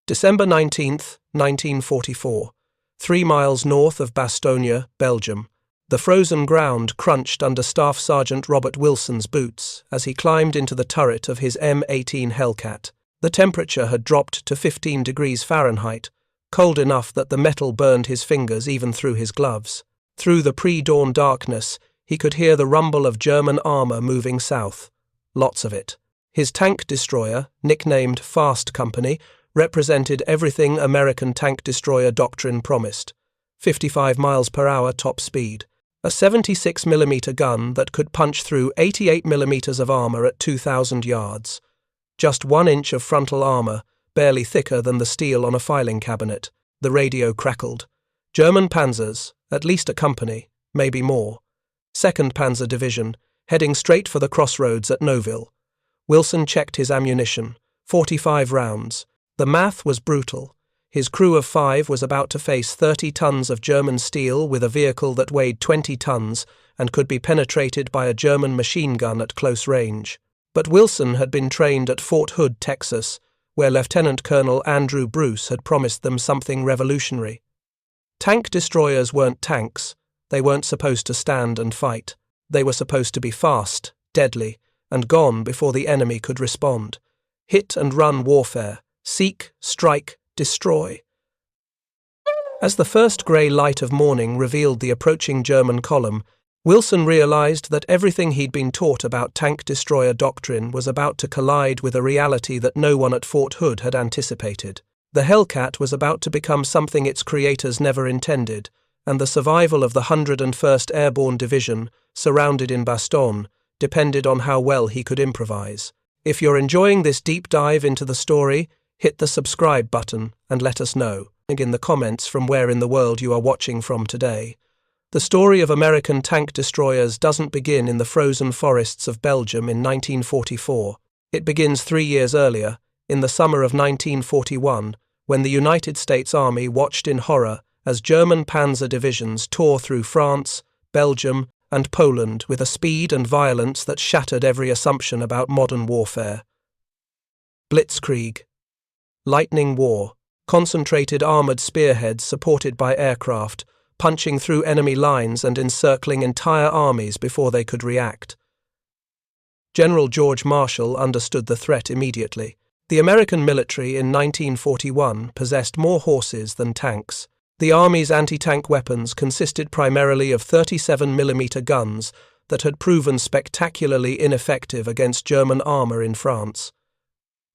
December 19th, 1944. 3 miles north of Bastogne, Belgium. The frozen ground crunched under Staff Sergeant Robert Wilson's boots as he climbed into the turret of his M18 Hellcat. The temperature had dropped to 15 degrees Fahrenheit, cold enough that the metal burned his fingers even through his gloves. Through the pre-dawn darkness, he could hear the rumble of German armor moving south. Lots of it. His tank destroyer, nicknamed Fast Company, represented everything American tank destroyer doctrine promised. 55 miles per hour top speed. A 76mm gun that could punch through 88mm of armor at 2,000 yards. Just 1 inch of frontal armor, barely thicker than the steel on a filing cabinet. The radio crackled. German panzers, at least a company, maybe more. 2nd Panzer Division, heading straight for the crossroads at Nouville. Wilson checked his ammunition. 45 rounds. The math was brutal. His crew of 5 was about to face 30 tons of German steel with a vehicle that weighed 20 tons and could be penetrated by a German machine gun at close range. But Wilson had been trained at Fort Hood, Texas, where Lieutenant Colonel Andrew Bruce had promised them something revolutionary. Tank destroyers weren't tanks. They weren't supposed to stand and fight. They were supposed to be fast, deadly, and gone before the enemy could respond. Hit and run warfare. Seek, strike, destroy. As the first grey light of morning revealed the approaching German column, Wilson realized that everything he'd been taught about tank destroyer doctrine was about to collide with a reality that no one at Fort Hood had anticipated. The Hellcat was about to become something its creators never intended, and the survival of the 101st Airborne Division, surrounded in Bastogne, depended on how well he could improvise. If you're enjoying this deep dive into the story, hit the subscribe button and let us know in the comments from where in the world you are watching from today. The story of American tank destroyers doesn't begin in the frozen forests of Belgium in 1944. It begins 3 years earlier, in the summer of 1941, when the United States Army watched in horror as German panzer divisions tore through France, Belgium, and Poland with a speed and violence that shattered every assumption about modern warfare. Blitzkrieg. Lightning war. Concentrated armoured spearheads supported by aircraft, punching through enemy lines and encircling entire armies before they could react. General George Marshall understood the threat immediately. The American military in 1941 possessed more horses than tanks. The Army's anti-tank weapons consisted primarily of 37mm guns that had proven spectacularly ineffective against German armour in France.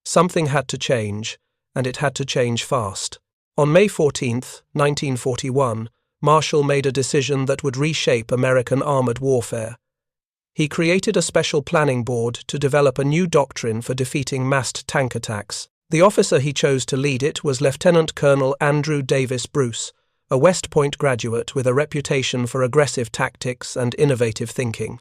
Something had to change, and it had to change fast. On May 14, 1941, Marshall made a decision that would reshape American armoured warfare. He created a special planning board to develop a new doctrine for defeating massed tank attacks. The officer he chose to lead it was Lieutenant Colonel Andrew Davis Bruce, a West Point graduate with a reputation for aggressive tactics and innovative thinking.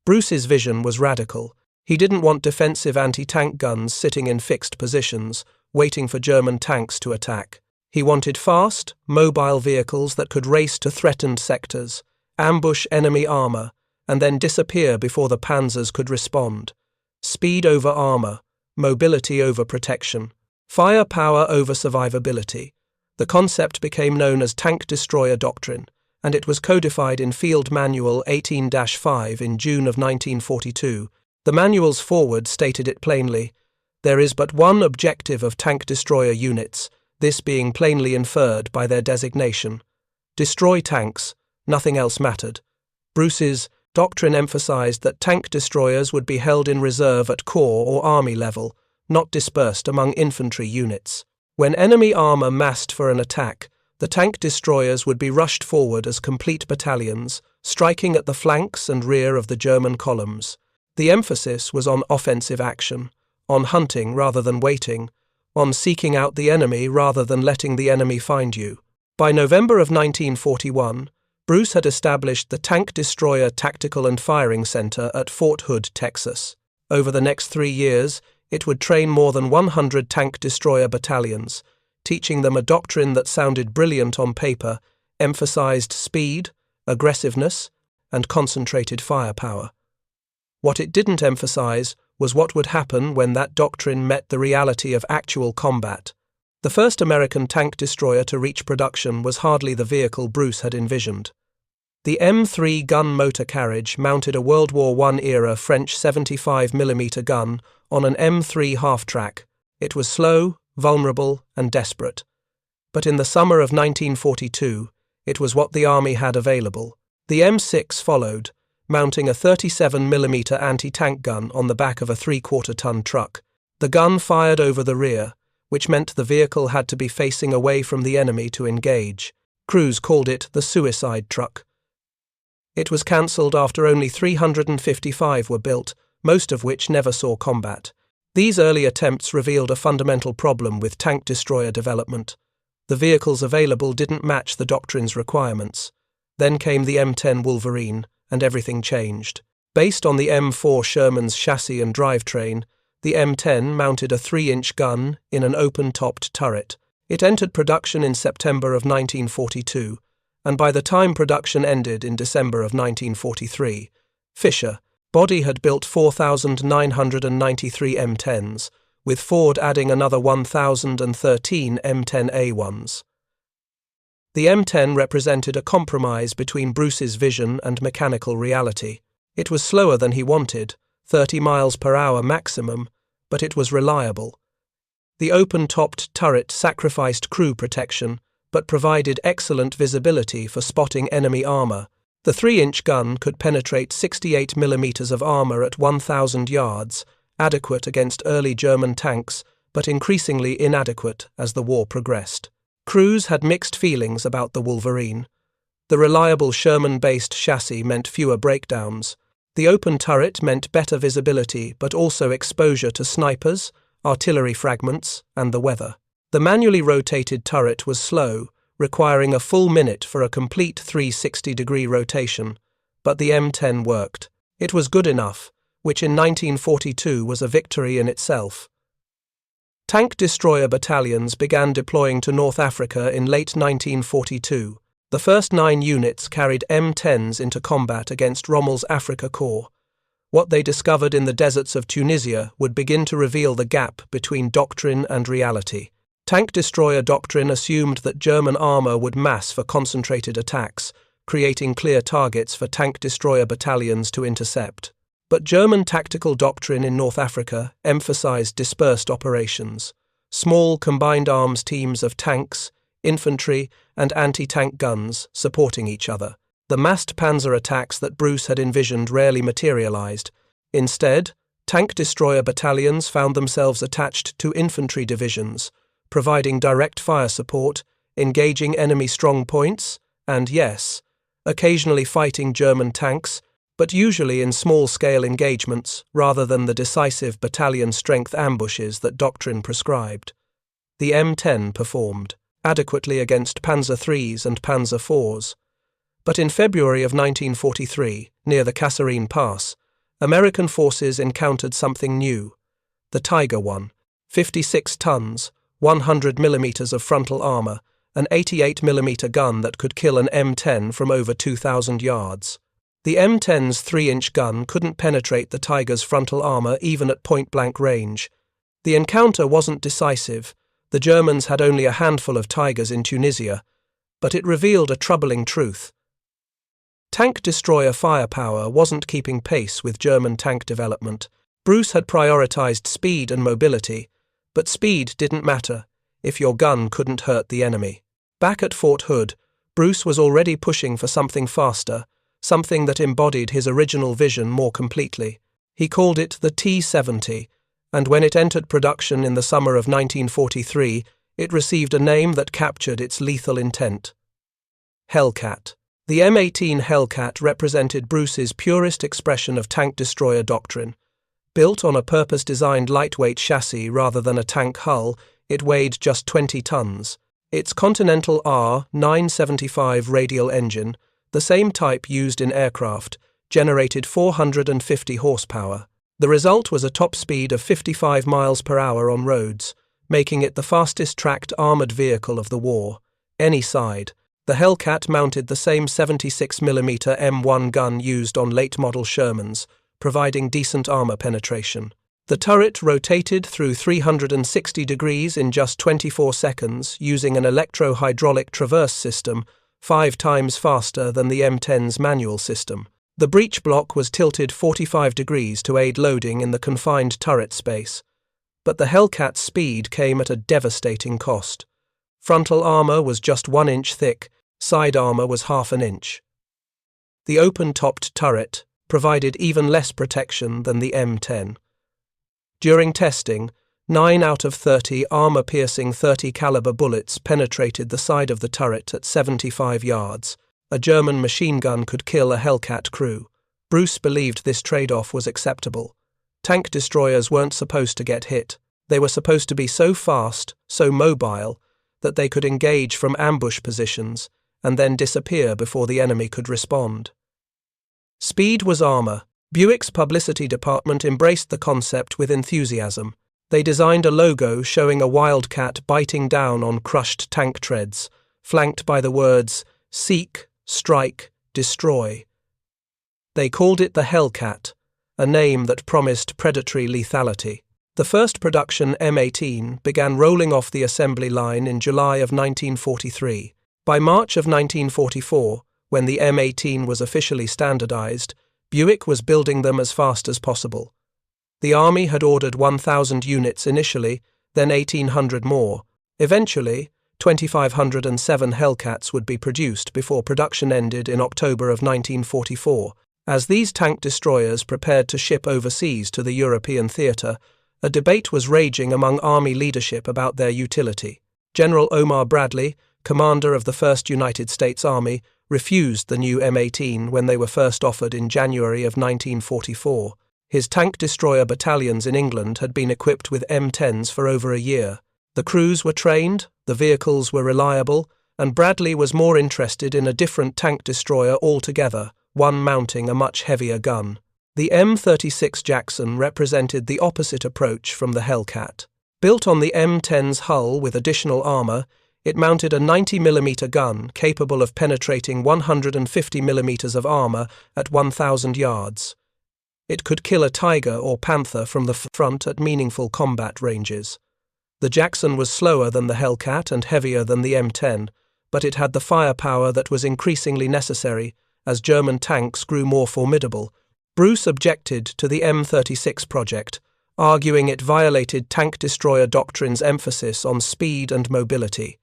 Bruce's vision was radical. He didn't want defensive anti-tank guns sitting in fixed positions, waiting for German tanks to attack. He wanted fast, mobile vehicles that could race to threatened sectors, ambush enemy armour, and then disappear before the panzers could respond. Speed over armour, mobility over protection, firepower over survivability. The concept became known as Tank Destroyer Doctrine, and it was codified in Field Manual 18-5 in June of 1942. The manual's foreword stated it plainly: "There is but one objective of tank destroyer units, this being plainly inferred by their designation. Destroy tanks, nothing else mattered." Bruce's doctrine emphasized that tank destroyers would be held in reserve at corps or army level, not dispersed among infantry units. When enemy armour massed for an attack, the tank destroyers would be rushed forward as complete battalions, striking at the flanks and rear of the German columns. The emphasis was on offensive action, on hunting rather than waiting, on seeking out the enemy rather than letting the enemy find you. By November of 1941, Bruce had established the Tank Destroyer Tactical and Firing Center at Fort Hood, Texas. Over the next 3 years, it would train more than 100 tank destroyer battalions, teaching them a doctrine that sounded brilliant on paper, emphasized speed, aggressiveness, and concentrated firepower. What it didn't emphasize was what would happen when that doctrine met the reality of actual combat. The first American tank destroyer to reach production was hardly the vehicle Bruce had envisioned. The M3 gun motor carriage mounted a World War I-era French 75mm gun on an M3 half-track. It was slow, vulnerable, and desperate. But in the summer of 1942, it was what the Army had available. The M6 followed, mounting a 37mm anti-tank gun on the back of a 3/4-ton truck. The gun fired over the rear, which meant the vehicle had to be facing away from the enemy to engage. Crews called it the suicide truck. It was cancelled after only 355 were built, most of which never saw combat. These early attempts revealed a fundamental problem with tank destroyer development. The vehicles available didn't match the doctrine's requirements. Then came the M10 Wolverine, and everything changed. Based on the M4 Sherman's chassis and drivetrain, the M10 mounted a 3-inch gun in an open-topped turret. It entered production in September of 1942, and by the time production ended in December of 1943, Fisher Body had built 4,993 M10s, with Ford adding another 1,013 M10A1s. The M10 represented a compromise between Bruce's vision and mechanical reality. It was slower than he wanted, 30 miles per hour maximum, but it was reliable. The open-topped turret sacrificed crew protection, but provided excellent visibility for spotting enemy armor. The 3-inch gun could penetrate 68mm of armor at 1,000 yards, adequate against early German tanks, but increasingly inadequate as the war progressed. Crews had mixed feelings about the Wolverine. The reliable Sherman-based chassis meant fewer breakdowns. The open turret meant better visibility, but also exposure to snipers, artillery fragments, and the weather. The manually rotated turret was slow, requiring a full minute for a complete 360-degree rotation, but the M10 worked. It was good enough, which in 1942 was a victory in itself. Tank destroyer battalions began deploying to North Africa in late 1942. The first 9 units carried M10s into combat against Rommel's Afrika Korps. What they discovered in the deserts of Tunisia would begin to reveal the gap between doctrine and reality. Tank destroyer doctrine assumed that German armor would mass for concentrated attacks, creating clear targets for tank destroyer battalions to intercept. But German tactical doctrine in North Africa emphasized dispersed operations, small combined arms teams of tanks, infantry, and anti-tank guns supporting each other. The massed panzer attacks that Bruce had envisioned rarely materialized. Instead, tank destroyer battalions found themselves attached to infantry divisions, providing direct fire support, engaging enemy strong points, and yes, occasionally fighting German tanks, but usually in small-scale engagements rather than the decisive battalion-strength ambushes that doctrine prescribed. The M10 performed adequately against Panzer IIIs and Panzer IVs. But in February of 1943, near the Kasserine Pass, American forces encountered something new. The Tiger I, 56 tons, 100mm of frontal armor, an 88mm gun that could kill an M10 from over 2,000 yards. The M10's 3-inch gun couldn't penetrate the Tiger's frontal armor even at point-blank range. The encounter wasn't decisive. The Germans had only a handful of Tigers in Tunisia, but it revealed a troubling truth. Tank destroyer firepower wasn't keeping pace with German tank development. Bruce had prioritized speed and mobility, but speed didn't matter if your gun couldn't hurt the enemy. Back at Fort Hood, Bruce was already pushing for something faster, something that embodied his original vision more completely. He called it the T-70, and when it entered production in the summer of 1943, it received a name that captured its lethal intent. Hellcat. The M18 Hellcat represented Bruce's purest expression of tank destroyer doctrine. Built on a purpose-designed lightweight chassis rather than a tank hull, it weighed just 20 tons. Its Continental R975 radial engine, the same type used in aircraft, generated 450 horsepower. The result was a top speed of 55 miles per hour on roads, making it the fastest-tracked armored vehicle of the war. Any side. The Hellcat mounted the same 76mm M1 gun used on late-model Shermans, providing decent armor penetration. The turret rotated through 360 degrees in just 24 seconds using an electro-hydraulic traverse system 5 times faster than the M10's manual system. The breech block was tilted 45 degrees to aid loading in the confined turret space, but the Hellcat's speed came at a devastating cost. Frontal armor was just 1 inch thick, side armor was half an inch. The open-topped turret provided even less protection than the M10. During testing, 9 out of 30 armor-piercing .30 caliber bullets penetrated the side of the turret at 75 yards. A German machine gun could kill a Hellcat crew. Bruce believed this trade-off was acceptable. Tank destroyers weren't supposed to get hit. They were supposed to be so fast, so mobile, that they could engage from ambush positions and then disappear before the enemy could respond. Speed was armor. Buick's publicity department embraced the concept with enthusiasm. They designed a logo showing a wildcat biting down on crushed tank treads, flanked by the words, "Seek, Strike, Destroy." They called it the Hellcat, a name that promised predatory lethality. The first production M18 began rolling off the assembly line in July of 1943. By March of 1944, when the M18 was officially standardized, Buick was building them as fast as possible. The Army had ordered 1,000 units initially, then 1,800 more. Eventually, 2,507 Hellcats would be produced before production ended in October of 1944. As these tank destroyers prepared to ship overseas to the European theatre, a debate was raging among Army leadership about their utility. General Omar Bradley, commander of the 1st United States Army, refused the new M18 when they were first offered in January of 1944. His tank destroyer battalions in England had been equipped with M10s for over a year. The crews were trained, the vehicles were reliable, and Bradley was more interested in a different tank destroyer altogether, one mounting a much heavier gun. The M36 Jackson represented the opposite approach from the Hellcat. Built on the M10's hull with additional armor, it mounted a 90mm gun capable of penetrating 150mm of armor at 1,000 yards. It could kill a Tiger or Panther from the front at meaningful combat ranges. The Jackson was slower than the Hellcat and heavier than the M10, but it had the firepower that was increasingly necessary as German tanks grew more formidable. Bruce objected to the M36 project, arguing it violated tank destroyer doctrine's emphasis on speed and mobility.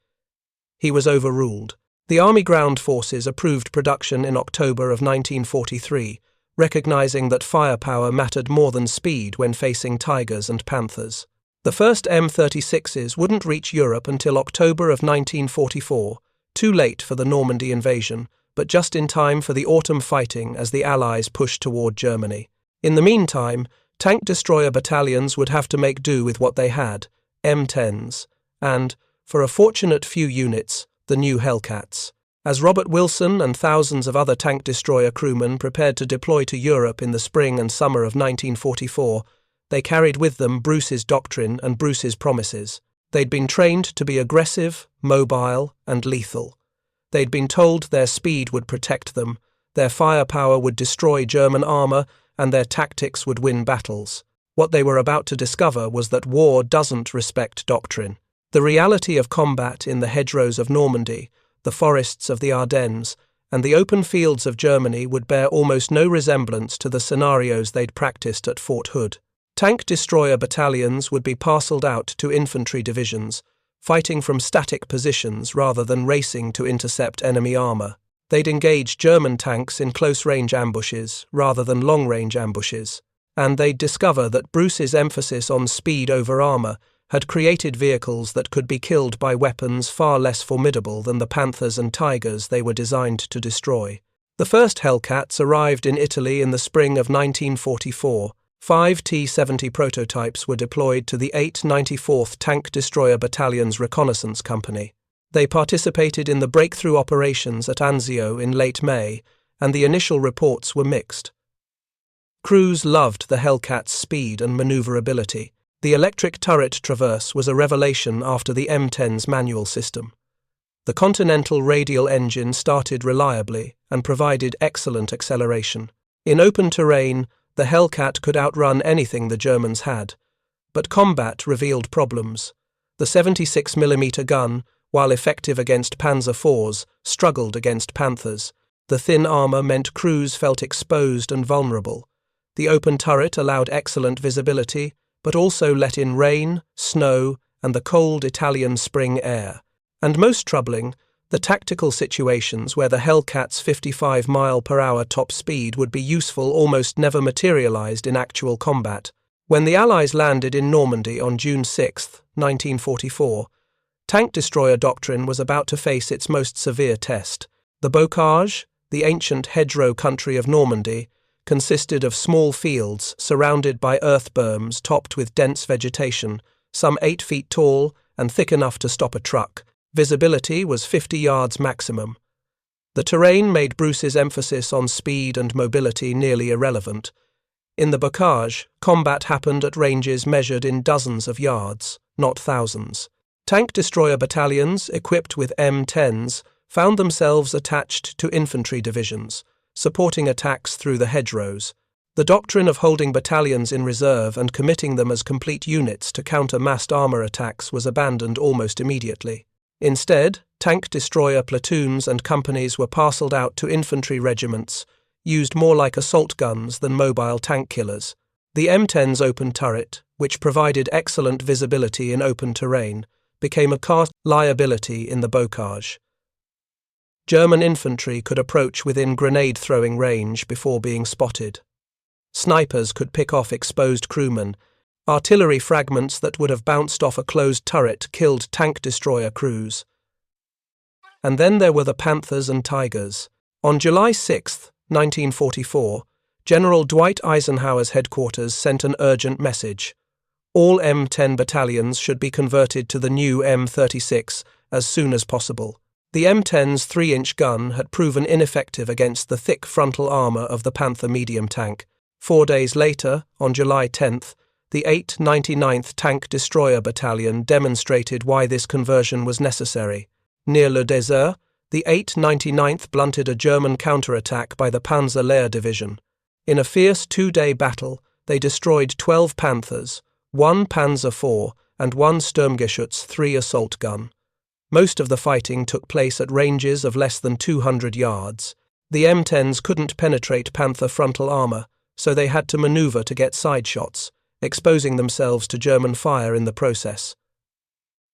He was overruled. The Army Ground Forces approved production in October of 1943, recognizing that firepower mattered more than speed when facing Tigers and Panthers. The first M36s wouldn't reach Europe until October of 1944, too late for the Normandy invasion, but just in time for the autumn fighting as the Allies pushed toward Germany. In the meantime, tank destroyer battalions would have to make do with what they had, M10s, and, for a fortunate few units, the new Hellcats. As Robert Wilson and thousands of other tank destroyer crewmen prepared to deploy to Europe in the spring and summer of 1944, they carried with them Bruce's doctrine and Bruce's promises. They'd been trained to be aggressive, mobile, and lethal. They'd been told their speed would protect them, their firepower would destroy German armor, and their tactics would win battles. What they were about to discover was that war doesn't respect doctrine. The reality of combat in the hedgerows of Normandy, the forests of the Ardennes, and the open fields of Germany would bear almost no resemblance to the scenarios they'd practiced at Fort Hood. Tank destroyer battalions would be parceled out to infantry divisions, fighting from static positions rather than racing to intercept enemy armor. They'd engage German tanks in close-range ambushes rather than long-range ambushes, and they'd discover that Bruce's emphasis on speed over armor had created vehicles that could be killed by weapons far less formidable than the Panthers and Tigers they were designed to destroy. The first Hellcats arrived in Italy in the spring of 1944. 5 T-70 prototypes were deployed to the 894th Tank Destroyer Battalion's Reconnaissance Company. They participated in the breakthrough operations at Anzio in late May, and the initial reports were mixed. Crews loved the Hellcat's speed and maneuverability. The electric turret traverse was a revelation after the M10's manual system. The Continental radial engine started reliably and provided excellent acceleration. In open terrain, The Hellcat could outrun anything the Germans had. But combat revealed problems. The 76mm gun, while effective against Panzer IVs, struggled against Panthers. The thin armour meant crews felt exposed and vulnerable. The open turret allowed excellent visibility, but also let in rain, snow, and the cold Italian spring air. And most troubling, the tactical situations where the Hellcat's 55-mile-per-hour top speed would be useful almost never materialized in actual combat. When the Allies landed in Normandy on June 6, 1944, tank destroyer doctrine was about to face its most severe test. The bocage, the ancient hedgerow country of Normandy, consisted of small fields surrounded by earth berms topped with dense vegetation, some 8 feet tall and thick enough to stop a truck. Visibility was 50 yards maximum. The terrain made Bruce's emphasis on speed and mobility nearly irrelevant. In the bocage, combat happened at ranges measured in dozens of yards, not thousands. Tank destroyer battalions, equipped with M10s, found themselves attached to infantry divisions, supporting attacks through the hedgerows. The doctrine of holding battalions in reserve and committing them as complete units to counter massed armour attacks was abandoned almost immediately. Instead, tank destroyer platoons and companies were parcelled out to infantry regiments, used more like assault guns than mobile tank killers. The M10's open turret, which provided excellent visibility in open terrain, became a cast liability in the bocage. German infantry could approach within grenade-throwing range before being spotted. Snipers could pick off exposed crewmen. Artillery fragments that would have bounced off a closed turret killed tank destroyer crews. And then there were the Panthers and Tigers. On July 6, 1944, General Dwight Eisenhower's headquarters sent an urgent message. All M10 battalions should be converted to the new M36 as soon as possible. The M10's 3-inch gun had proven ineffective against the thick frontal armour of the Panther medium tank. 4 days later, on July 10th, the 899th Tank Destroyer Battalion demonstrated why this conversion was necessary. Near Le Désert, the 899th blunted a German counterattack by the Panzer Lehr Division. In a fierce 2-day battle, they destroyed 12 Panthers, 1 Panzer IV, and 1 Sturmgeschütz 3 assault gun. Most of the fighting took place at ranges of less than 200 yards. The M10s couldn't penetrate Panther frontal armour, so they had to manoeuvre to get side shots, exposing themselves to German fire in the process.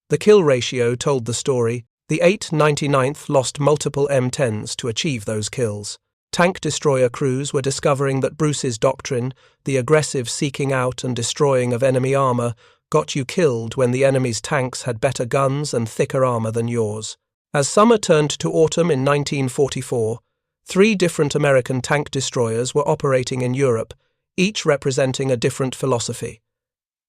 The kill ratio told the story. The 899th lost multiple M10s to achieve those kills. Tank destroyer crews were discovering that Bruce's doctrine, the aggressive seeking out and destroying of enemy armour, got you killed when the enemy's tanks had better guns and thicker armour than yours. As summer turned to autumn in 1944, 3 different American tank destroyers were operating in Europe, each representing a different philosophy.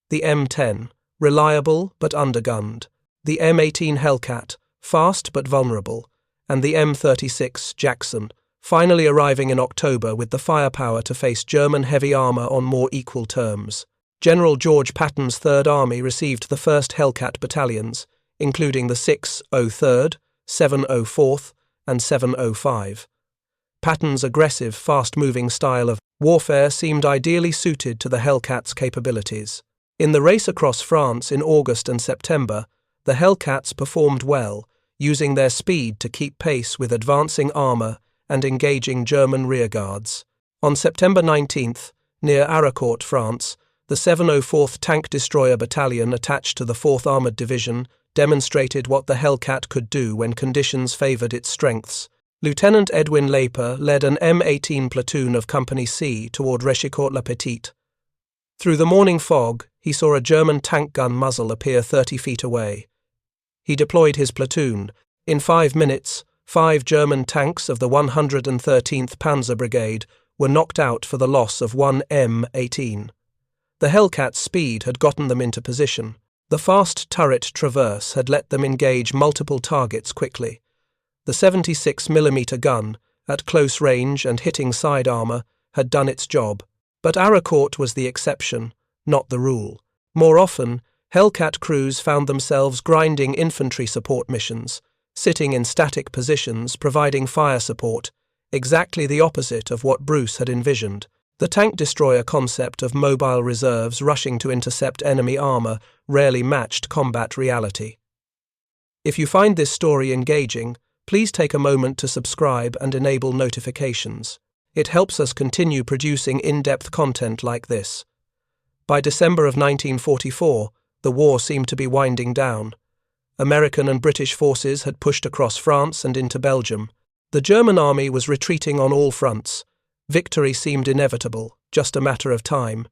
The M10, reliable but undergunned. The M18 Hellcat, fast but vulnerable. And the M36 Jackson, finally arriving in October with the firepower to face German heavy armour on more equal terms. General George Patton's Third Army received the first Hellcat battalions, including the 603rd, 704th, and 705. Patton's aggressive, fast-moving style of warfare seemed ideally suited to the Hellcats' capabilities. In the race across France in August and September, the Hellcats performed well, using their speed to keep pace with advancing armour and engaging German rearguards. On September 19th, near Haraucourt, France, the 704th Tank Destroyer Battalion attached to the 4th Armoured Division demonstrated what the Hellcat could do when conditions favoured its strengths. Lieutenant Edwin Leper led an M18 platoon of Company C toward Rechicourt-la-Petite. Through the morning fog, he saw a German tank gun muzzle appear 30 feet away. He deployed his platoon. In 5 minutes, 5 German tanks of the 113th Panzer Brigade were knocked out for the loss of 1 M18. The Hellcat's speed had gotten them into position. The fast turret traverse had let them engage multiple targets quickly. The 76mm gun, at close range and hitting side armour, had done its job. But Haraucourt was the exception, not the rule. More often, Hellcat crews found themselves grinding infantry support missions, sitting in static positions providing fire support, exactly the opposite of what Bruce had envisioned. The tank destroyer concept of mobile reserves rushing to intercept enemy armor rarely matched combat reality. If you find this story engaging, please take a moment to subscribe and enable notifications. It helps us continue producing in-depth content like this. By December of 1944, the war seemed to be winding down. American and British forces had pushed across France and into Belgium. The German army was retreating on all fronts. Victory seemed inevitable, just a matter of time.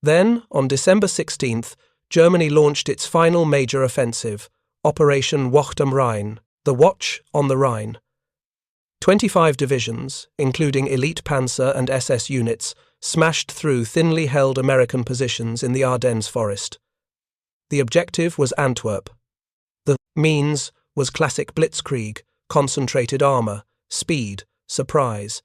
Then, on December 16th, Germany launched its final major offensive, Operation Wacht am Rhein, the Watch on the Rhine. 25 divisions, including elite Panzer and SS units, smashed through thinly held American positions in the Ardennes forest. The objective was Antwerp. The means was classic blitzkrieg, concentrated armor, speed, surprise.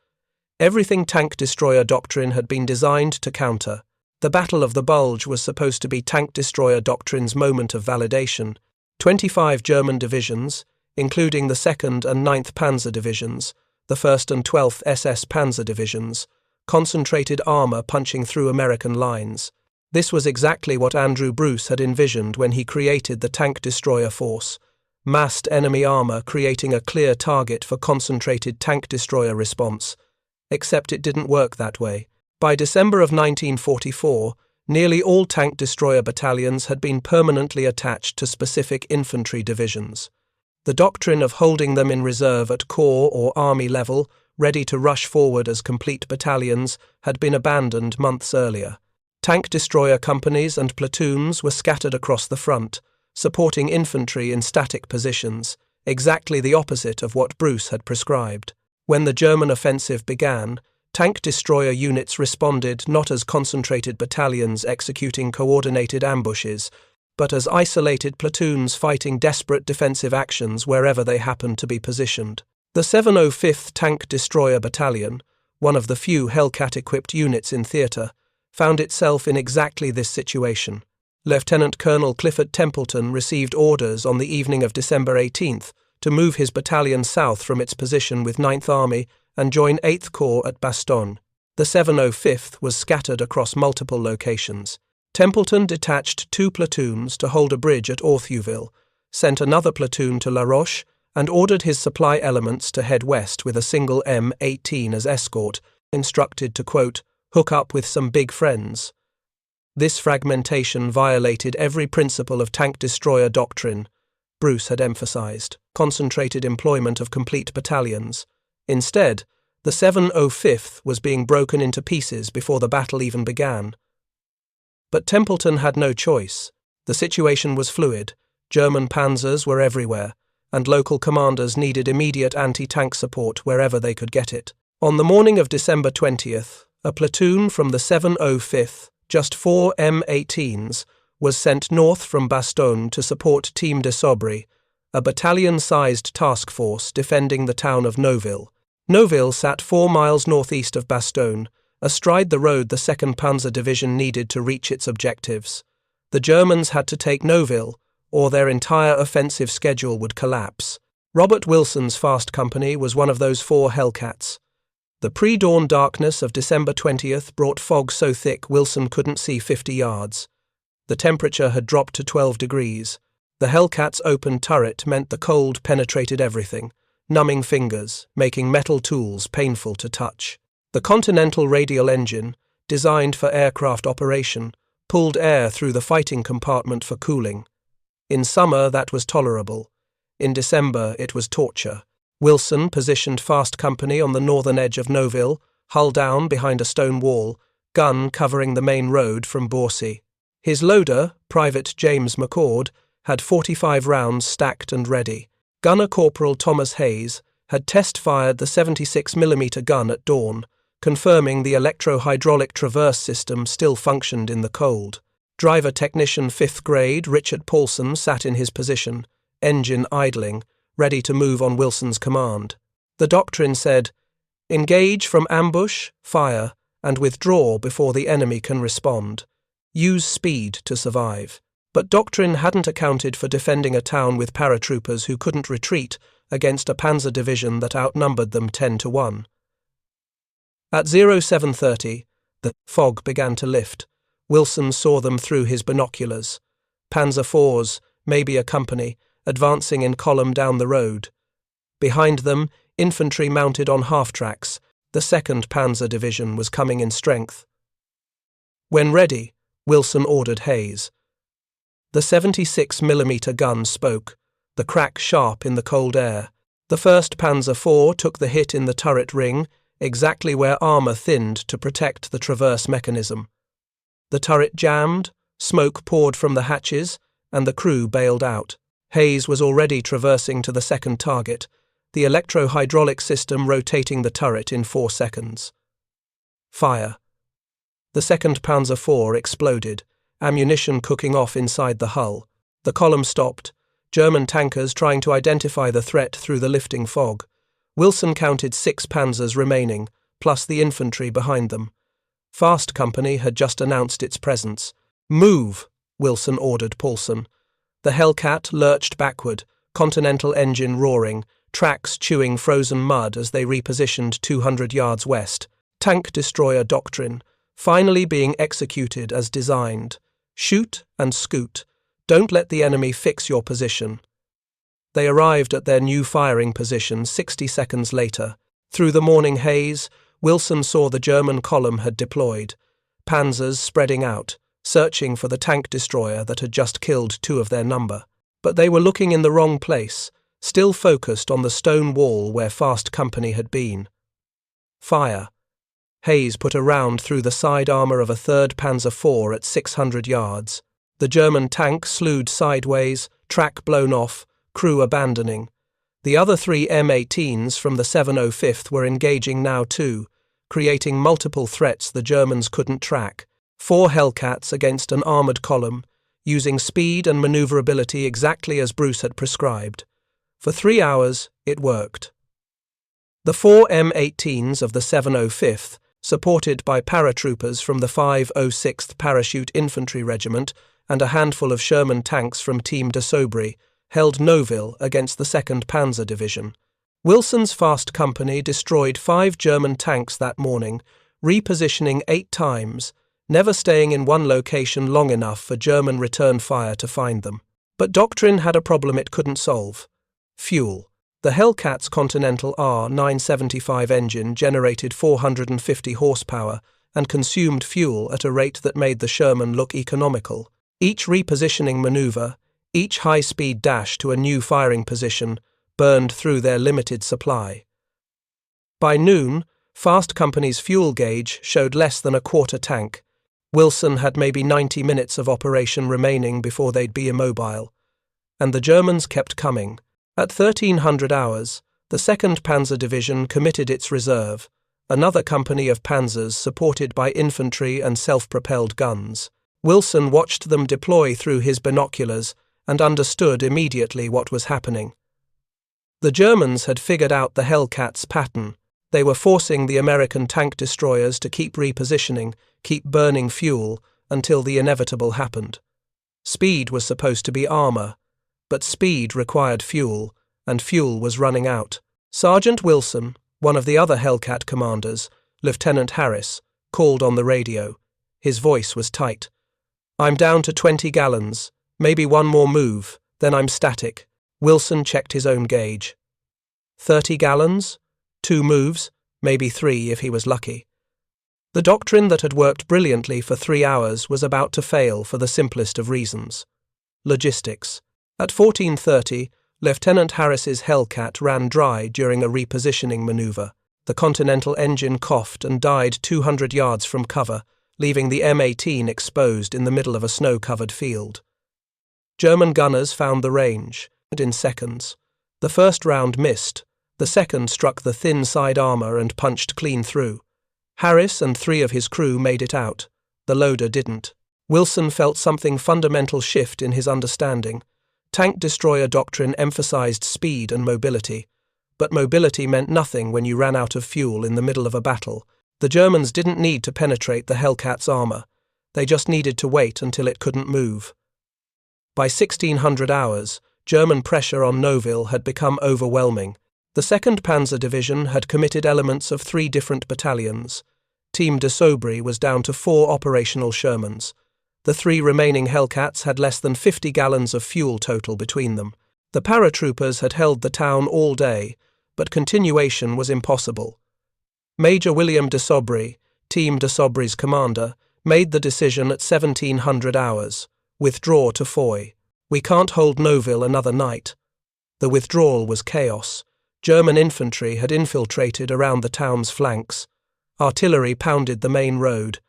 Everything tank destroyer doctrine had been designed to counter. The Battle of the Bulge was supposed to be tank destroyer doctrine's moment of validation. 25 German divisions, including the 2nd and 9th Panzer Divisions, the 1st and 12th SS Panzer Divisions, concentrated armor punching through American lines. This was exactly what Andrew Bruce had envisioned when he created the tank destroyer force. Massed enemy armor creating a clear target for concentrated tank destroyer response. Except it didn't work that way. By December of 1944, nearly all tank destroyer battalions had been permanently attached to specific infantry divisions. The doctrine of holding them in reserve at corps or army level, ready to rush forward as complete battalions, had been abandoned months earlier. Tank destroyer companies and platoons were scattered across the front, supporting infantry in static positions, exactly the opposite of what Bruce had prescribed. When the German offensive began, tank destroyer units responded not as concentrated battalions executing coordinated ambushes, but as isolated platoons fighting desperate defensive actions wherever they happened to be positioned. The 705th Tank Destroyer Battalion, one of the few Hellcat-equipped units in theatre, found itself in exactly this situation. Lieutenant Colonel Clifford Templeton received orders on the evening of December 18th to move his battalion south from its position with 9th Army and join 8th Corps at Bastogne. The 705th was scattered across multiple locations. Templeton detached 2 platoons to hold a bridge at Orthuville, sent another platoon to La Roche, and ordered his supply elements to head west with a single M18 as escort, instructed to, quote, hook up with some big friends. This fragmentation violated every principle of tank destroyer doctrine. Bruce had emphasized concentrated employment of complete battalions. Instead, the 705th was being broken into pieces before the battle even began. But Templeton had no choice. The situation was fluid, German panzers were everywhere, and local commanders needed immediate anti-tank support wherever they could get it. On the morning of December 20th, a platoon from the 705th, just 4 M18s, was sent north from Bastogne to support Team de Sobry, a battalion-sized task force defending the town of Neuville. Neuville sat 4 miles northeast of Bastogne, astride the road the 2nd Panzer Division needed to reach its objectives. The Germans had to take Neuville, or their entire offensive schedule would collapse. Robert Wilson's Fast Company was one of those 4 Hellcats. The pre-dawn darkness of December 20th brought fog so thick Wilson couldn't see 50 yards. The temperature had dropped to 12 degrees. The Hellcat's open turret meant the cold penetrated everything, numbing fingers, making metal tools painful to touch. The Continental radial engine, designed for aircraft operation, pulled air through the fighting compartment for cooling. In summer, that was tolerable. In December, it was torture. Wilson positioned Fast Company on the northern edge of Neuville, hull down behind a stone wall, gun covering the main road from Bourcy. His loader, Private James McCord, had 45 rounds stacked and ready. Gunner Corporal Thomas Hayes had test-fired the 76mm gun at dawn, confirming the electro-hydraulic traverse system still functioned in the cold. Driver Technician 5th Grade Richard Paulson sat in his position, engine idling, ready to move on Wilson's command. The doctrine said, engage from ambush, fire, and withdraw before the enemy can respond. Use speed to survive. But doctrine hadn't accounted for defending a town with paratroopers who couldn't retreat against a panzer division that outnumbered them 10-1. At 0730, The fog began to lift. Wilson saw them through his binoculars. Panzer IVs, maybe a company, advancing in column down the road. Behind them, infantry mounted on half-tracks. The 2nd Panzer Division was coming in strength. When ready, Wilson ordered Hayes. The 76mm gun spoke, the crack sharp in the cold air. The 1st Panzer IV took the hit in the turret ring, exactly where armour thinned to protect the traverse mechanism. The turret jammed, smoke poured from the hatches, and the crew bailed out. Hayes was already traversing to the 2nd target, the electro-hydraulic system rotating the turret in 4 seconds. Fire. The 2nd Panzer IV exploded, ammunition cooking off inside the hull. The column stopped, German tankers trying to identify the threat through the lifting fog. Wilson counted 6 panzers remaining, plus the infantry behind them. Fast Company had just announced its presence. "Move!" Wilson ordered Paulson. The Hellcat lurched backward, Continental engine roaring, tracks chewing frozen mud as they repositioned 200 yards west. Tank destroyer doctrine, finally being executed as designed. Shoot and scoot. Don't let the enemy fix your position. They arrived at their new firing position 60 seconds later. Through the morning haze, Wilson saw the German column had deployed, panzers spreading out, searching for the tank destroyer that had just killed 2 of their number. But they were looking in the wrong place, still focused on the stone wall where Fast Company had been. Fire. Hayes put a round through the side armour of a 3rd Panzer IV at 600 yards. The German tank slewed sideways, track blown off, crew abandoning. The other 3 M18s from the 705th were engaging now too, creating multiple threats the Germans couldn't track. 4 Hellcats against an armoured column, using speed and manoeuvrability exactly as Bruce had prescribed. For 3 hours, it worked. The 4 M18s of the 705th, supported by paratroopers from the 506th Parachute Infantry Regiment and a handful of Sherman tanks from Team de Sobry, held Noville against the 2nd Panzer Division. Wilson's Fast Company destroyed 5 German tanks that morning, repositioning 8 times, never staying in one location long enough for German return fire to find them. But doctrine had a problem it couldn't solve. Fuel. The Hellcat's Continental R975 engine generated 450 horsepower and consumed fuel at a rate that made the Sherman look economical. Each repositioning maneuver, each high-speed dash to a new firing position, burned through their limited supply. By noon, Fast Company's fuel gauge showed less than a quarter tank. Wilson had maybe 90 minutes of operation remaining before they'd be immobile. And the Germans kept coming. At 1300 hours, the 2nd Panzer Division committed its reserve, another company of panzers supported by infantry and self-propelled guns. Wilson watched them deploy through his binoculars and understood immediately what was happening. The Germans had figured out the Hellcat's pattern. They were forcing the American tank destroyers to keep repositioning, keep burning fuel, until the inevitable happened. Speed was supposed to be armour, but speed required fuel, and fuel was running out. Sergeant Wilson, one of the other Hellcat commanders, Lieutenant Harris, called on the radio. His voice was tight. "I'm down to 20 gallons, maybe one more move, then I'm static." Wilson checked his own gauge. 30 gallons? 2 moves, maybe 3 if he was lucky. The doctrine that had worked brilliantly for 3 hours was about to fail for the simplest of reasons. Logistics. At 14:30, Lieutenant Harris's Hellcat ran dry during a repositioning maneuver. The Continental engine coughed and died 200 yards from cover, leaving the M18 exposed in the middle of a snow-covered field. German gunners found the range, and in seconds. The first round missed, the second struck the thin side armour and punched clean through. Harris and 3 of his crew made it out. The loader didn't. Wilson felt something fundamental shift in his understanding. Tank destroyer doctrine emphasized speed and mobility, but mobility meant nothing when you ran out of fuel in the middle of a battle. The Germans didn't need to penetrate the Hellcat's armour. They just needed to wait until it couldn't move. By 1600 hours, German pressure on Noville had become overwhelming. The 2nd Panzer Division had committed elements of 3 different battalions. Team de Sobry was down to 4 operational Shermans. The 3 remaining Hellcats had less than 50 gallons of fuel total between them. The paratroopers had held the town all day, but continuation was impossible. Major William de Sobry, Team de Sobry's commander, made the decision at 1700 hours. Withdraw to Foy. We can't hold Noville another night. The withdrawal was chaos. German infantry had infiltrated around the town's flanks. Artillery pounded the main road.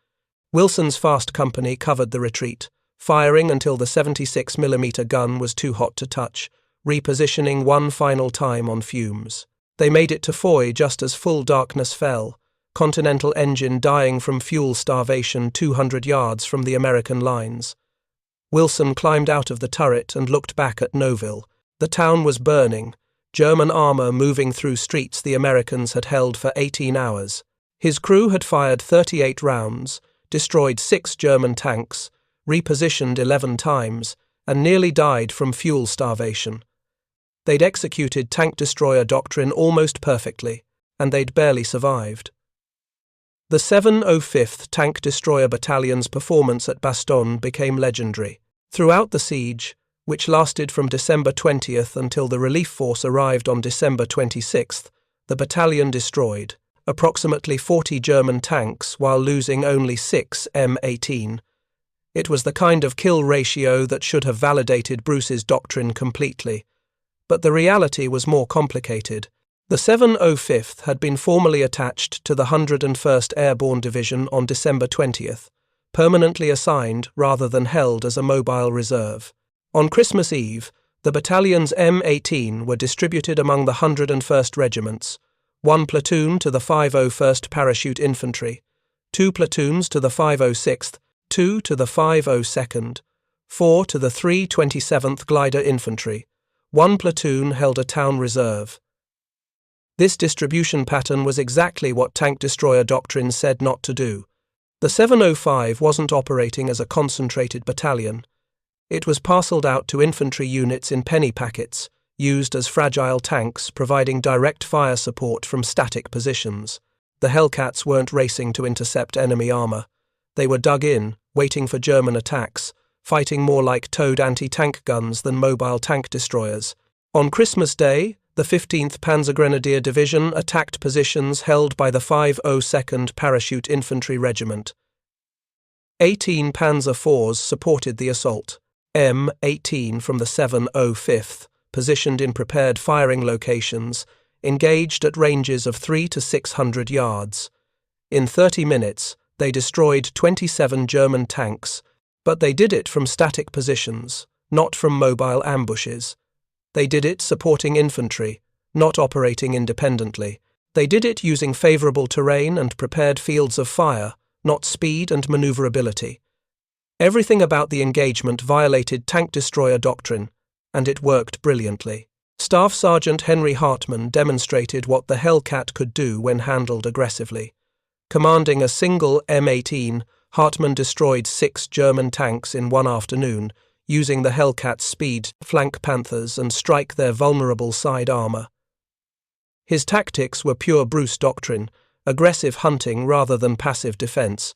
Wilson's fast company covered the retreat, firing until the 76mm gun was too hot to touch, repositioning one final time on fumes. They made it to Foy just as full darkness fell, Continental engine dying from fuel starvation 200 yards from the American lines. Wilson climbed out of the turret and looked back at Noville. The town was burning, German armor moving through streets the Americans had held for 18 hours. His crew had fired 38 rounds, destroyed 6 German tanks, repositioned 11 times, and nearly died from fuel starvation. They'd executed tank-destroyer doctrine almost perfectly, and they'd barely survived. The 705th Tank Destroyer Battalion's performance at Bastogne became legendary. Throughout the siege, which lasted from December 20th until the relief force arrived on December 26th, the battalion destroyed approximately 40 German tanks while losing only 6 M18. It was the kind of kill ratio that should have validated Bruce's doctrine completely. But the reality was more complicated. The 705th had been formally attached to the 101st Airborne Division on December 20th, permanently assigned rather than held as a mobile reserve. On Christmas Eve, the battalion's M18 were distributed among the 101st regiments, 1 platoon to the 501st Parachute Infantry, 2 platoons to the 506th, 2 to the 502nd, 4 to the 327th Glider Infantry, 1 platoon held a town reserve. This distribution pattern was exactly what tank destroyer doctrine said not to do. The 705 wasn't operating as a concentrated battalion. It was parceled out to infantry units in penny packets, used as fragile tanks providing direct fire support from static positions. The Hellcats weren't racing to intercept enemy armor. They were dug in, waiting for German attacks, fighting more like towed anti-tank guns than mobile tank destroyers. On Christmas Day, the 15th Panzergrenadier Division attacked positions held by the 502nd Parachute Infantry Regiment. 18 Panzer IVs supported the assault. M18 from the 705th, positioned in prepared firing locations, engaged at ranges of 300 to 600 yards. In 30 minutes, they destroyed 27 German tanks, but they did it from static positions, not from mobile ambushes. They did it supporting infantry, not operating independently. They did it using favorable terrain and prepared fields of fire, not speed and maneuverability. Everything about the engagement violated tank destroyer doctrine, and it worked brilliantly. Staff Sergeant Henry Hartmann demonstrated what the Hellcat could do when handled aggressively. Commanding a single M18, Hartmann destroyed 6 German tanks in one afternoon, using the Hellcat's speed to flank Panthers and strike their vulnerable side armor. His tactics were pure Bruce doctrine, aggressive hunting rather than passive defense.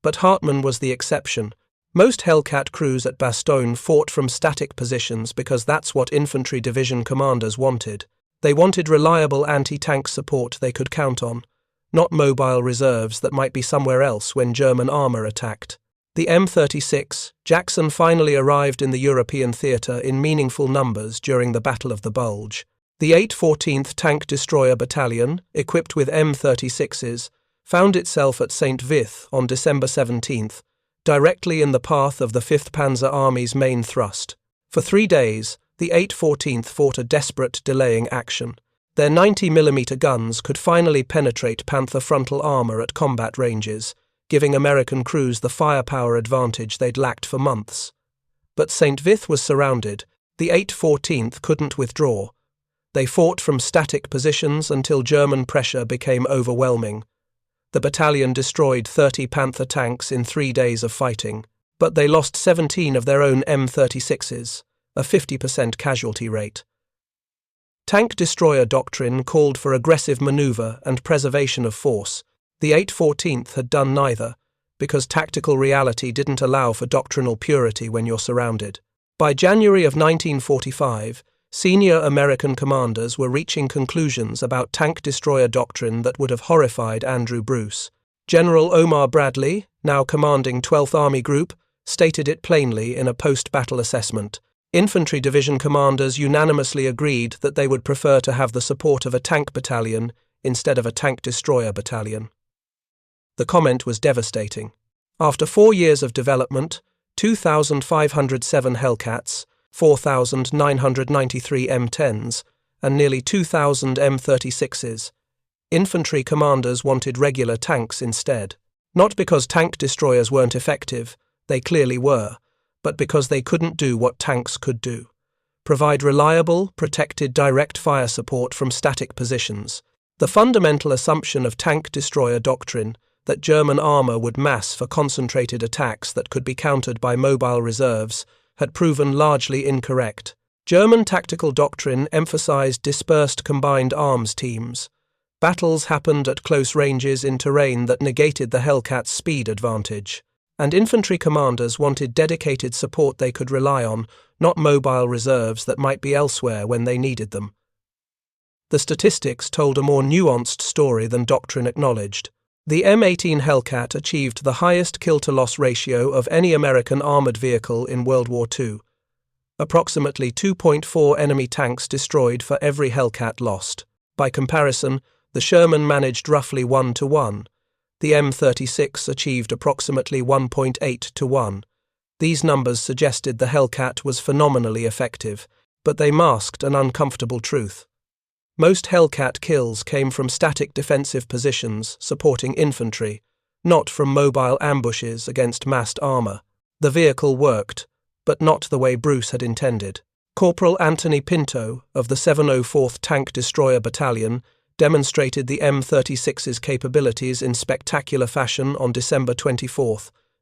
But Hartmann was the exception. Most Hellcat crews at Bastogne fought from static positions because that's what infantry division commanders wanted. They wanted reliable anti-tank support they could count on, not mobile reserves that might be somewhere else when German armor attacked. The M36 Jackson finally arrived in the European theatre in meaningful numbers during the Battle of the Bulge. The 814th Tank Destroyer Battalion, equipped with M36s, found itself at St. Vith on December 17th, directly in the path of the 5th Panzer Army's main thrust. For 3 days, the 814th fought a desperate delaying action. Their 90mm guns could finally penetrate Panther frontal armor at combat ranges, giving American crews the firepower advantage they'd lacked for months. But St. Vith was surrounded. The 814th couldn't withdraw. They fought from static positions until German pressure became overwhelming. The battalion destroyed 30 Panther tanks in 3 days of fighting, but they lost 17 of their own M36s, a 50% casualty rate. Tank destroyer doctrine called for aggressive maneuver and preservation of force. The 814th had done neither, because tactical reality didn't allow for doctrinal purity when you're surrounded. By January of 1945, senior American commanders were reaching conclusions about tank destroyer doctrine that would have horrified Andrew Bruce. General Omar Bradley, now commanding 12th Army Group, stated it plainly in a post-battle assessment. Infantry division commanders unanimously agreed that they would prefer to have the support of a tank battalion instead of a tank destroyer battalion. The comment was devastating. After 4 years of development, 2,507 Hellcats, 4,993 M10s, and nearly 2,000 M36s, infantry commanders wanted regular tanks instead. Not because tank destroyers weren't effective, they clearly were, but because they couldn't do what tanks could do: provide reliable, protected direct fire support from static positions. The fundamental assumption of tank destroyer doctrine, that German armour would mass for concentrated attacks that could be countered by mobile reserves, had proven largely incorrect. German tactical doctrine emphasized dispersed combined arms teams. Battles happened at close ranges in terrain that negated the Hellcats' speed advantage, and infantry commanders wanted dedicated support they could rely on, not mobile reserves that might be elsewhere when they needed them. The statistics told a more nuanced story than doctrine acknowledged. The M18 Hellcat achieved the highest kill-to-loss ratio of any American armoured vehicle in World War II. Approximately 2.4 enemy tanks destroyed for every Hellcat lost. By comparison, the Sherman managed roughly 1-to-1. The M36 achieved approximately 1.8-to-1. These numbers suggested the Hellcat was phenomenally effective, but they masked an uncomfortable truth. Most Hellcat kills came from static defensive positions supporting infantry, not from mobile ambushes against massed armour. The vehicle worked, but not the way Bruce had intended. Corporal Anthony Pinto, of the 704th Tank Destroyer Battalion, demonstrated the M36's capabilities in spectacular fashion on December 24,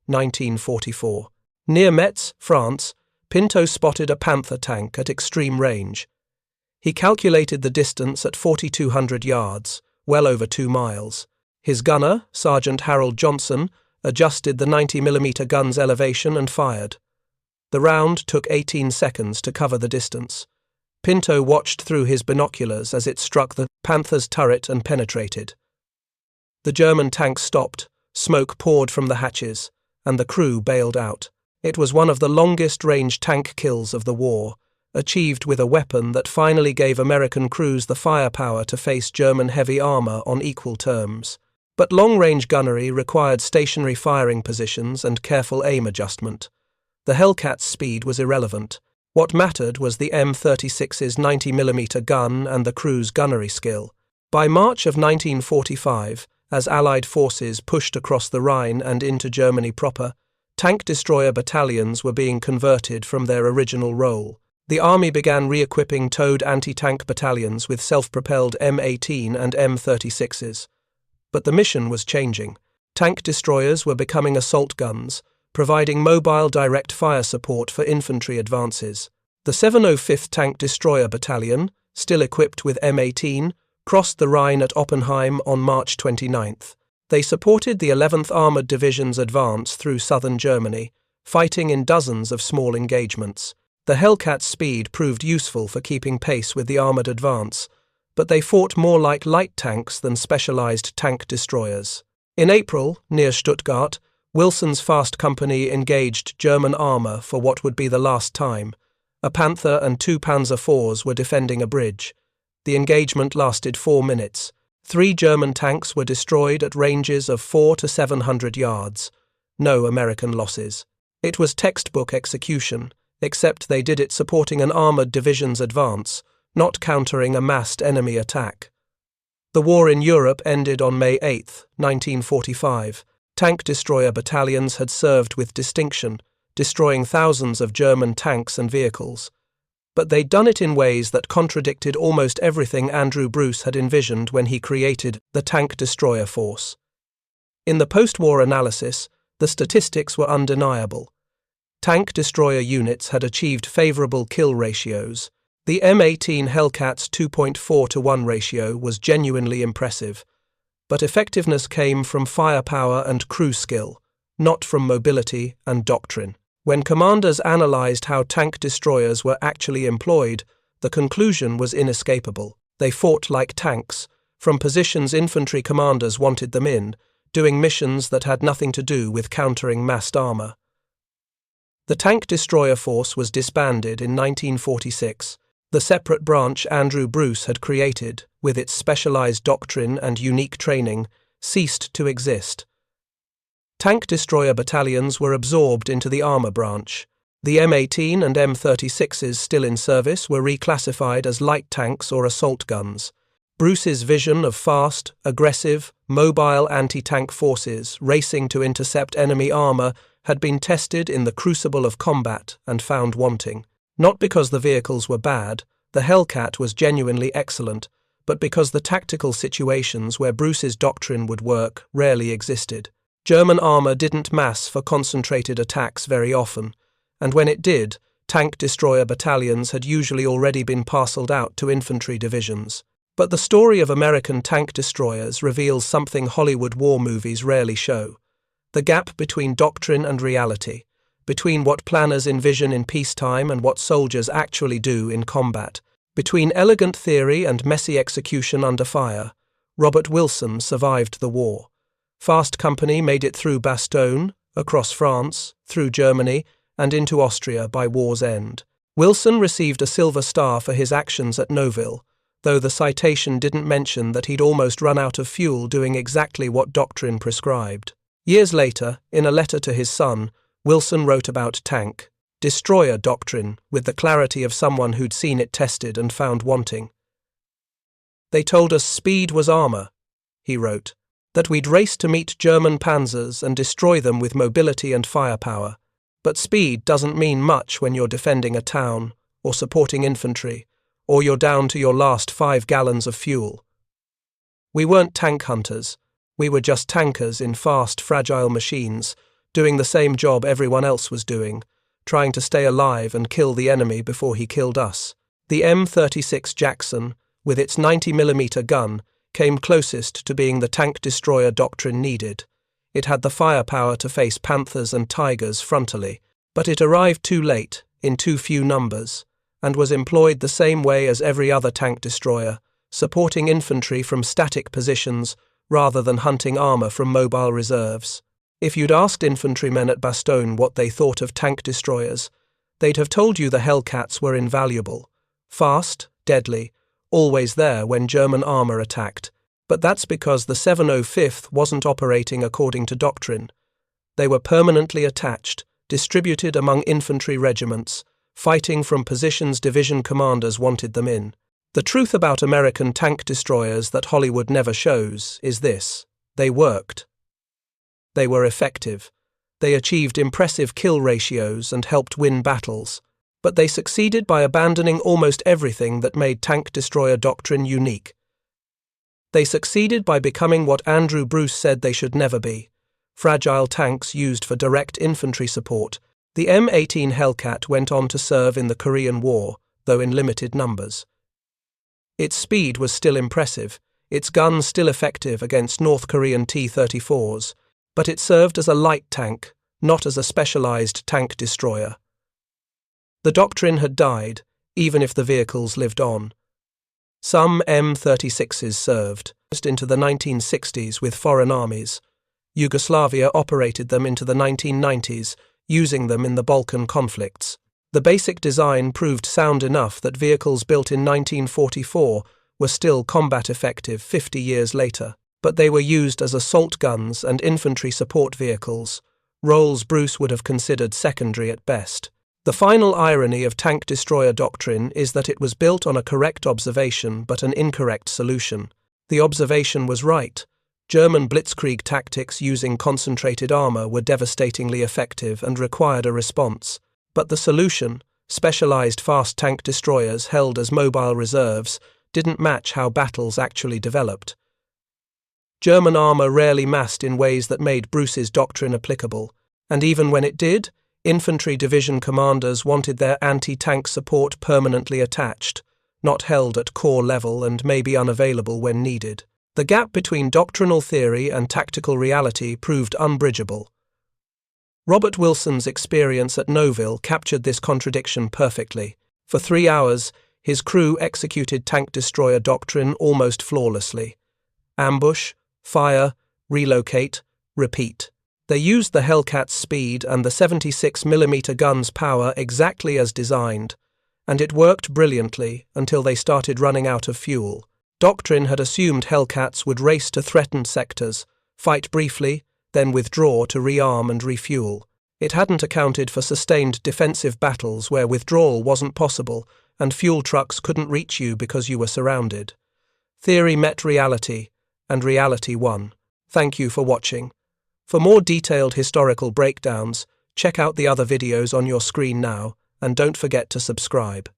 1944. Near Metz, France, Pinto spotted a Panther tank at extreme range. He calculated the distance at 4,200 yards, well over 2 miles. His gunner, Sergeant Harold Johnson, adjusted the 90mm gun's elevation and fired. The round took 18 seconds to cover the distance. Pinto watched through his binoculars as it struck the Panther's turret and penetrated. The German tank stopped, smoke poured from the hatches, and the crew bailed out. It was one of the longest-range tank kills of the war, achieved with a weapon that finally gave American crews the firepower to face German heavy armour on equal terms. But long-range gunnery required stationary firing positions and careful aim adjustment. The Hellcat's speed was irrelevant. What mattered was the M36's 90mm gun and the crew's gunnery skill. By March of 1945, as Allied forces pushed across the Rhine and into Germany proper, tank destroyer battalions were being converted from their original role. The Army began re-equipping towed anti-tank battalions with self-propelled M18 and M36s. But the mission was changing. Tank destroyers were becoming assault guns, providing mobile direct fire support for infantry advances. The 705th Tank Destroyer Battalion, still equipped with M18, crossed the Rhine at Oppenheim on March 29th. They supported the 11th Armoured Division's advance through southern Germany, fighting in dozens of small engagements. The Hellcat's speed proved useful for keeping pace with the armoured advance, but they fought more like light tanks than specialised tank destroyers. In April, near Stuttgart, Wilson's Fast Company engaged German armour for what would be the last time. A Panther and 2 Panzer IVs were defending a bridge. The engagement lasted 4 minutes. 3 German tanks were destroyed at ranges of 400 to 700 yards. No American losses. It was textbook execution, except they did it supporting an armoured division's advance, not countering a massed enemy attack. The war in Europe ended on May 8, 1945. Tank destroyer battalions had served with distinction, destroying thousands of German tanks and vehicles. But they'd done it in ways that contradicted almost everything Andrew Bruce had envisioned when he created the Tank Destroyer Force. In the post-war analysis, the statistics were undeniable. Tank destroyer units had achieved favourable kill ratios. The M18 Hellcat's 2.4-to-1 ratio was genuinely impressive. but effectiveness came from firepower and crew skill, not from mobility and doctrine. When commanders analyzed how tank destroyers were actually employed, the conclusion was inescapable. They fought like tanks, from positions infantry commanders wanted them in, doing missions that had nothing to do with countering massed armor. The tank destroyer force was disbanded in 1946. The separate branch Andrew Bruce had created, with its specialized doctrine and unique training, ceased to exist. Tank destroyer battalions were absorbed into the armor branch. The M18 and M36s still in service were reclassified as light tanks or assault guns. Bruce's vision of fast, aggressive, mobile anti-tank forces racing to intercept enemy armor had been tested in the crucible of combat and found wanting. Not because the vehicles were bad, the Hellcat was genuinely excellent, but because the tactical situations where Bruce's doctrine would work rarely existed. German armor didn't mass for concentrated attacks very often, and when it did, tank destroyer battalions had usually already been parceled out to infantry divisions. But the story of American tank destroyers reveals something Hollywood war movies rarely show: the gap between doctrine and reality, between what planners envision in peacetime and what soldiers actually do in combat, between elegant theory and messy execution under fire. Robert Wilson survived the war. Fast Company made it through Bastogne, across France, through Germany, and into Austria by war's end. Wilson received a Silver Star for his actions at Nouville, though the citation didn't mention that he'd almost run out of fuel doing exactly what doctrine prescribed. Years later, in a letter to his son, Wilson wrote about tank destroyer doctrine with the clarity of someone who'd seen it tested and found wanting. "They told us speed was armor," he wrote, "that we'd race to meet German panzers and destroy them with mobility and firepower. But speed doesn't mean much when you're defending a town, or supporting infantry, or you're down to your last 5 gallons of fuel." We weren't tank hunters. We were just tankers in fast, fragile machines, doing the same job everyone else was doing, trying to stay alive and kill the enemy before he killed us. The M36 Jackson, with its 90mm gun, came closest to being the tank destroyer doctrine needed. It had the firepower to face Panthers and Tigers frontally, but it arrived too late, in too few numbers, and was employed the same way as every other tank destroyer, supporting infantry from static positions rather than hunting armor from mobile reserves. If you'd asked infantrymen at Bastogne what they thought of tank destroyers, they'd have told you the Hellcats were invaluable, fast, deadly, always there when German armor attacked. But that's because the 705th wasn't operating according to doctrine. They were permanently attached, distributed among infantry regiments, fighting from positions division commanders wanted them in. The truth about American tank destroyers that Hollywood never shows is this: they worked. They were effective. They achieved impressive kill ratios and helped win battles. But they succeeded by abandoning almost everything that made tank destroyer doctrine unique. They succeeded by becoming what Andrew Bruce said they should never be: fragile tanks used for direct infantry support. The M18 Hellcat went on to serve in the Korean War, though in limited numbers. Its speed was still impressive, its guns still effective against North Korean T-34s, but it served as a light tank, not as a specialized tank destroyer. The doctrine had died, even if the vehicles lived on. Some M36s served into the 1960s with foreign armies. Yugoslavia operated them into the 1990s, using them in the Balkan conflicts. The basic design proved sound enough that vehicles built in 1944 were still combat effective 50 years later, but they were used as assault guns and infantry support vehicles, roles Bruce would have considered secondary at best. The final irony of tank destroyer doctrine is that it was built on a correct observation but an incorrect solution. The observation was right. German blitzkrieg tactics using concentrated armor were devastatingly effective and required a response. But the solution, specialized fast tank destroyers held as mobile reserves, didn't match how battles actually developed. German armor rarely massed in ways that made Bruce's doctrine applicable, and even when it did, infantry division commanders wanted their anti-tank support permanently attached, not held at corps level and maybe unavailable when needed. The gap between doctrinal theory and tactical reality proved unbridgeable. Robert Wilson's experience at Nouville captured this contradiction perfectly. For 3 hours, his crew executed tank destroyer doctrine almost flawlessly. Ambush, fire, relocate, repeat. They used the Hellcat's speed and the 76mm gun's power exactly as designed, and it worked brilliantly until they started running out of fuel. Doctrine had assumed Hellcats would race to threatened sectors, fight briefly, then withdraw to rearm and refuel. It hadn't accounted for sustained defensive battles where withdrawal wasn't possible and fuel trucks couldn't reach you because you were surrounded. Theory met reality, and reality won. Thank you for watching. For more detailed historical breakdowns, check out the other videos on your screen now, and don't forget to subscribe.